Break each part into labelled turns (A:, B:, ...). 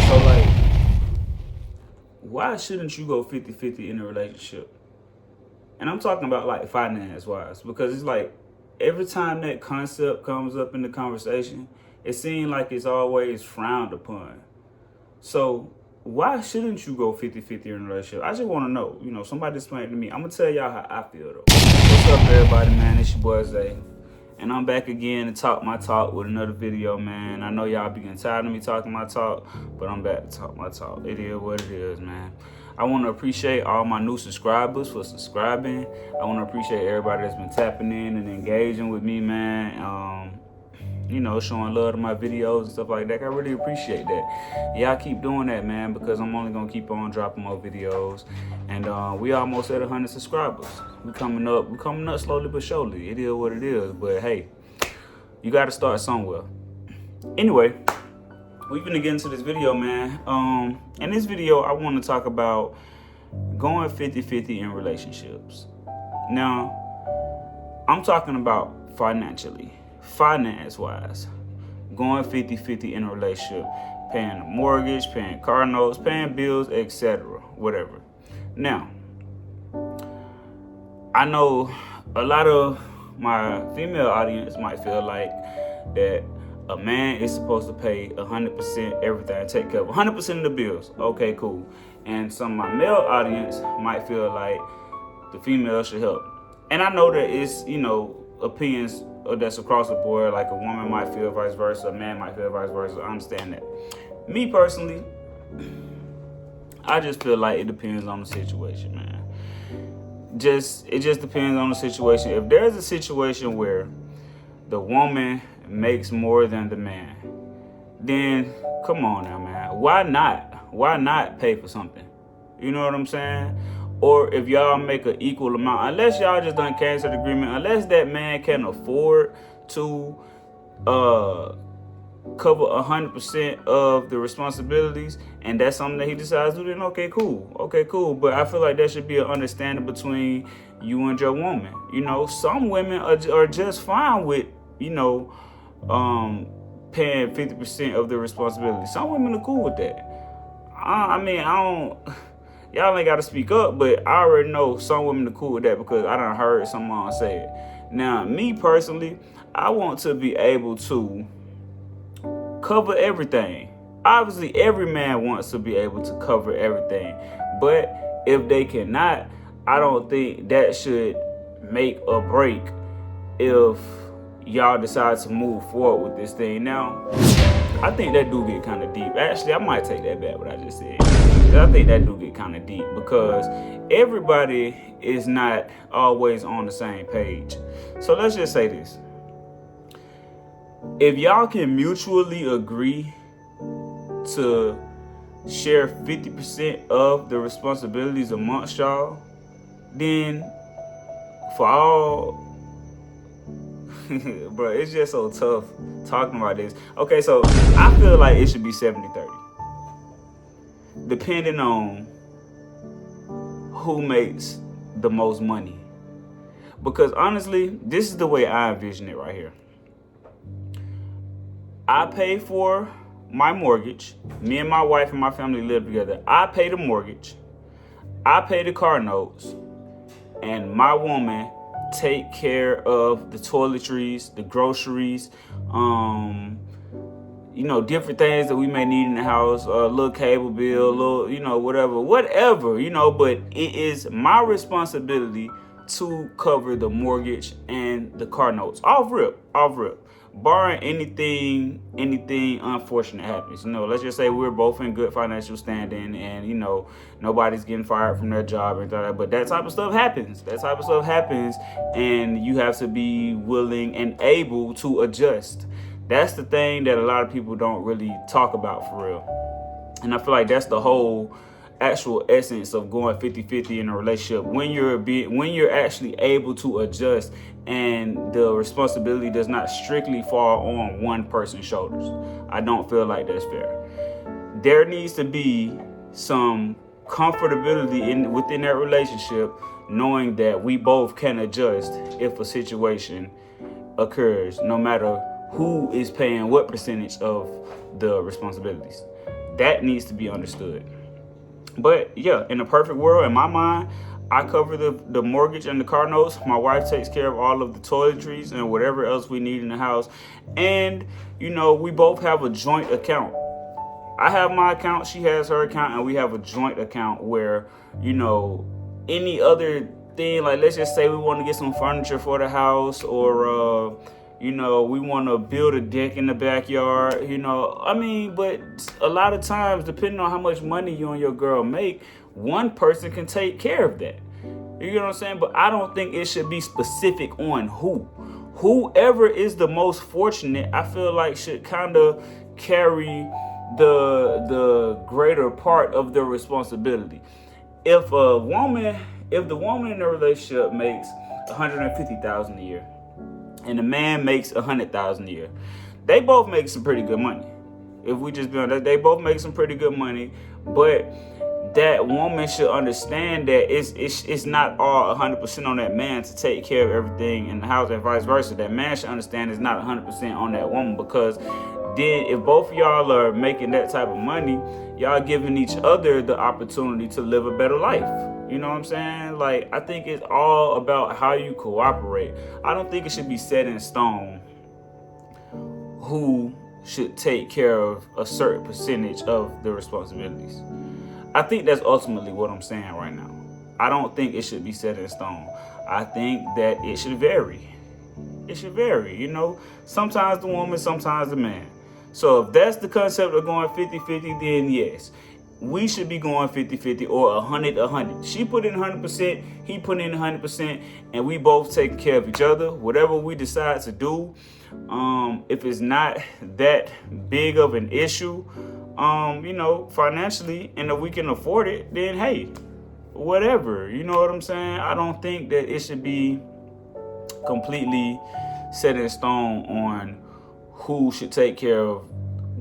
A: So, like, why shouldn't you go 50-50 in a relationship? And I'm talking about, like, finance-wise. Because it's like, every time that concept comes up in the conversation, it seems like it's always frowned upon. So, why shouldn't you go 50-50 in a relationship? I just want to know. Somebody explain it to me. I'm going to tell y'all how I feel, though. What's up, everybody, man? It's your boy, Zay. And I'm back again to talk my talk with another video, man. I know y'all be getting tired of me talking my talk, but I'm back to talk my talk. It is what it is, man. I want to appreciate all my new subscribers for subscribing. I want to appreciate everybody that's been tapping in and engaging with me, man. Showing love to my videos and stuff like that. I really appreciate that. Y'all keep doing that, man, because I'm only gonna keep on dropping more videos. And we almost at 100 subscribers. We coming up slowly but surely. It is what it is. But hey, you gotta start somewhere. Anyway, we finna get into this video, man. In this video, I want to talk about going 50-50 in relationships. Now, I'm talking about financially. Finance-wise, going 50-50 in a relationship, paying a mortgage, paying car notes, paying bills, etc., whatever. Now, I know a lot of my female audience might feel like that a man is supposed to pay 100% everything, take care of 100% of the bills. Okay, cool. And some of my male audience might feel like the female should help. And I know that it's, opinions that's across the board. Like a woman might feel vice versa, a man might feel vice versa. I understand that. Me personally, I just feel like it depends on the situation, man. It just depends on the situation. If there's a situation where the woman makes more than the man, then come on now, man. Why not? Why not pay for something? You know what I'm saying? Or if y'all make an equal amount, unless y'all just done cancel the agreement, unless that man can afford to cover 100% of the responsibilities, and that's something that he decides to do, then okay, cool. But I feel like there should be an understanding between you and your woman. Some women are just fine with, paying 50% of the responsibility. Some women are cool with that. Y'all ain't got to speak up, but I already know some women are cool with that because I done heard someone say it. Now, me personally, I want to be able to cover everything. Obviously, every man wants to be able to cover everything. But if they cannot, I don't think that should make or break if y'all decide to move forward with this thing. Now, I think that do get kind of deep. Actually, I might take that back, what I just said. I think that do get kind of deep because everybody is not always on the same page. So let's just say this. If y'all can mutually agree to share 50% of the responsibilities amongst y'all, then for all bro, it's just so tough talking about this. Okay, so I feel like it should be 70-30. Depending on who makes the most money. Because honestly, this is the way I envision it right here. I pay for my mortgage. Me and my wife and my family live together. I pay the mortgage. I pay the car notes. And my woman take care of the toiletries, the groceries, different things that we may need in the house, a little cable bill, whatever, but it is my responsibility to cover the mortgage and the car notes. Off rip. Barring anything unfortunate happens. Let's just say we're both in good financial standing and, nobody's getting fired from their job or anything like that. But that type of stuff happens. And you have to be willing and able to adjust. That's the thing that a lot of people don't really talk about for real. And I feel like that's the whole actual essence of going 50-50 in a relationship. When you're actually able to adjust and the responsibility does not strictly fall on one person's shoulders. I don't feel like that's fair. There needs to be some comfortability within that relationship, knowing that we both can adjust if a situation occurs, no matter who is paying what percentage of the responsibilities. that needs to be understood. But yeah, in a perfect world, in my mind, I cover the mortgage and the car notes. My wife takes care of all of the toiletries and whatever else we need in the house. And, we both have a joint account. I have my account, she has her account, and we have a joint account where, any other thing, like let's just say we want to get some furniture for the house, or, we want to build a deck in the backyard, but a lot of times, depending on how much money you and your girl make, one person can take care of that. You know what I'm saying? But I don't think it should be specific on who. Whoever is the most fortunate, I feel like should kind of carry the greater part of the responsibility. If the woman in the relationship makes $150,000 a year and the man makes $100,000 a year, they both make some pretty good money. If we just be honest, they both make some pretty good money, but that woman should understand that it's not all 100% on that man to take care of everything in the house, and vice versa. That man should understand it's not 100% on that woman, because then if both of y'all are making that type of money, y'all giving each other the opportunity to live a better life. You know what I'm saying? Like, I think it's all about how you cooperate. I don't think it should be set in stone who should take care of a certain percentage of the responsibilities. I think that's ultimately what I'm saying right now. I don't think it should be set in stone. I think that it should vary. It should vary, sometimes the woman, sometimes the man. So if that's the concept of going 50-50, then yes, we should be going 50-50 or 100-100. She put in 100%, he put in 100%, and we both taking care of each other. Whatever we decide to do, if it's not that big of an issue, financially, and if we can afford it, then hey, whatever. You know what I'm saying? I don't think that it should be completely set in stone on who should take care of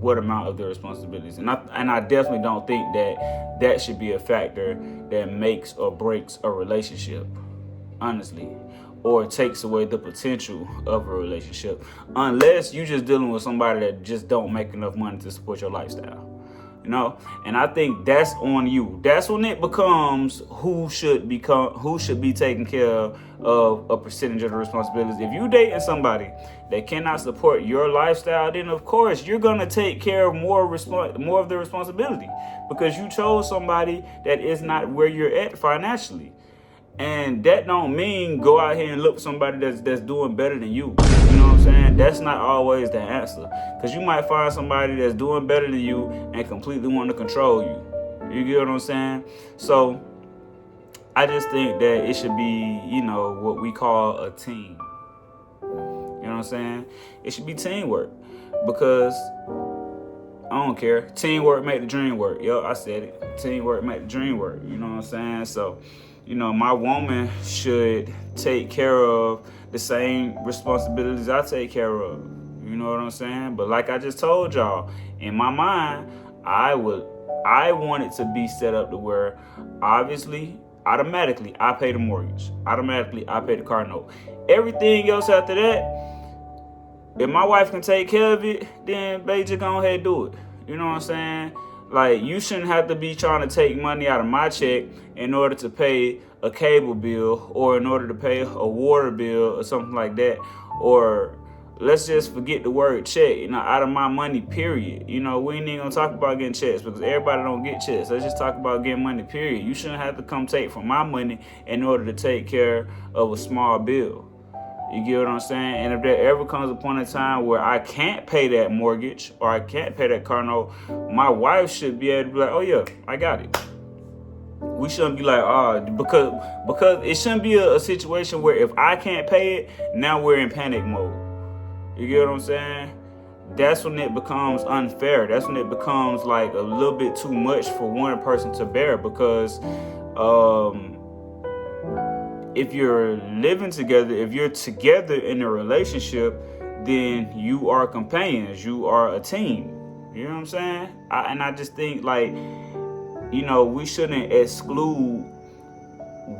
A: what amount of their responsibilities. And I definitely don't think that should be a factor that makes or breaks a relationship, honestly, or takes away the potential of a relationship, unless you're just dealing with somebody that just don't make enough money to support your lifestyle. And I think that's on you. That's when it becomes who should be taking care of a percentage of the responsibilities. If you dating somebody that cannot support your lifestyle, then of course you're gonna take care of more of the responsibility, because you chose somebody that is not where you're at financially. And that don't mean go out here and look for somebody that's doing better than you. You know what I'm saying? That's not always the answer. Because you might find somebody that's doing better than you and completely want to control you. You get what I'm saying? So I just think that it should be, what we call a team. You know what I'm saying? It should be teamwork. Because I don't care. Teamwork make the dream work. I said it. Teamwork make the dream work. You know what I'm saying? So, my woman should take care of the same responsibilities I take care of. You know what I'm saying? But like I just told y'all, in my mind, I want it to be set up to where, obviously, automatically, I pay the mortgage. Automatically, I pay the car note. Everything else after that, if my wife can take care of it, then baby, just go ahead and do it. You know what I'm saying? Like, you shouldn't have to be trying to take money out of my check in order to pay a cable bill, or in order to pay a water bill or something like that. Or let's just forget the word check, out of my money, period. We ain't even gonna talk about getting checks, because everybody don't get checks. Let's just talk about getting money, period. You shouldn't have to come take from my money in order to take care of a small bill. You get what I'm saying? And if there ever comes upon a time where I can't pay that mortgage or I can't pay that car note, my wife should be able to be like, oh yeah, I got it. We shouldn't be like, because it shouldn't be a situation where if I can't pay it, now we're in panic mode. You get what I'm saying? That's when it becomes unfair. That's when it becomes like a little bit too much for one person to bear, because if you're living together, if you're together in a relationship, then you are companions. You are a team. You know what I'm saying? I just think, like, we shouldn't exclude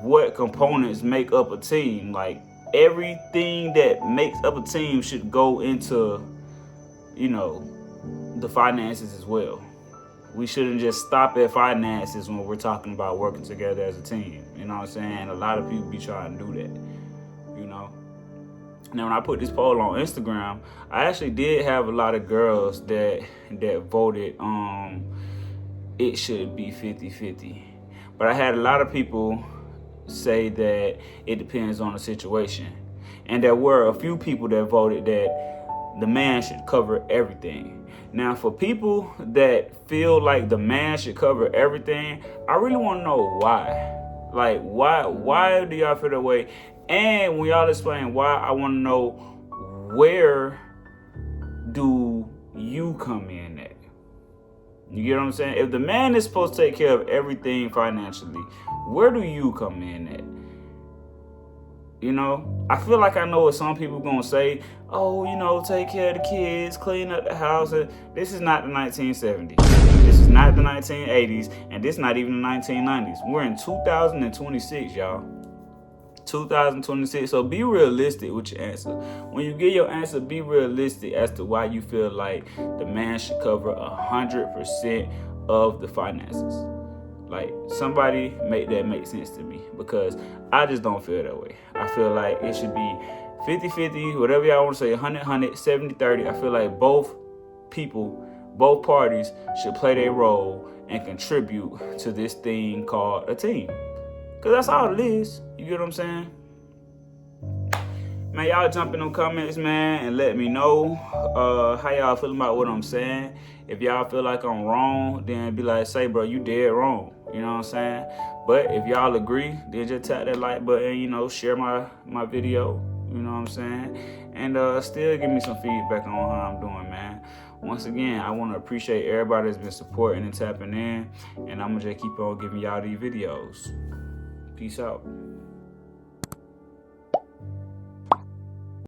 A: what components make up a team. Like, everything that makes up a team should go into, the finances as well. We shouldn't just stop at finances when we're talking about working together as a team. You know what I'm saying? A lot of people be trying to do that, you know? Now, when I put this poll on Instagram, I actually did have a lot of girls that voted it should be 50-50. But I had a lot of people say that it depends on the situation. And there were a few people that voted that the man should cover everything. Now, for people that feel like the man should cover everything, I really want to know why. Like, why do y'all feel that way? And when y'all explain why, I want to know, where do you come in at? You get what I'm saying? If the man is supposed to take care of everything financially, where do you come in at? You know, I feel like I know what some people gonna say. Oh, you know, take care of the kids, clean up the house. This is not the 1970s. This is not the 1980s, and this is not even the 1990s. We're in 2026, y'all. 2026. So be realistic with your answer. When you get your answer, be realistic as to why you feel like the man should cover 100% of the finances. Like, somebody make that make sense to me, because I just don't feel that way. I feel like it should be 50-50, whatever y'all want to say, 100-100, 70-30. I feel like both parties should play their role and contribute to this thing called a team. Because that's all it is. You get what I'm saying? Man, y'all jump in them comments, man, and let me know how y'all feel about what I'm saying. If y'all feel like I'm wrong, then be like, say, bro, you dead wrong. You know what I'm saying? But if y'all agree, then just tap that like button, you know, share my video. You know what I'm saying? And still give me some feedback on how I'm doing, man. Once again, I want to appreciate everybody that's been supporting and tapping in. And I'm going to just keep on giving y'all these videos. Peace out.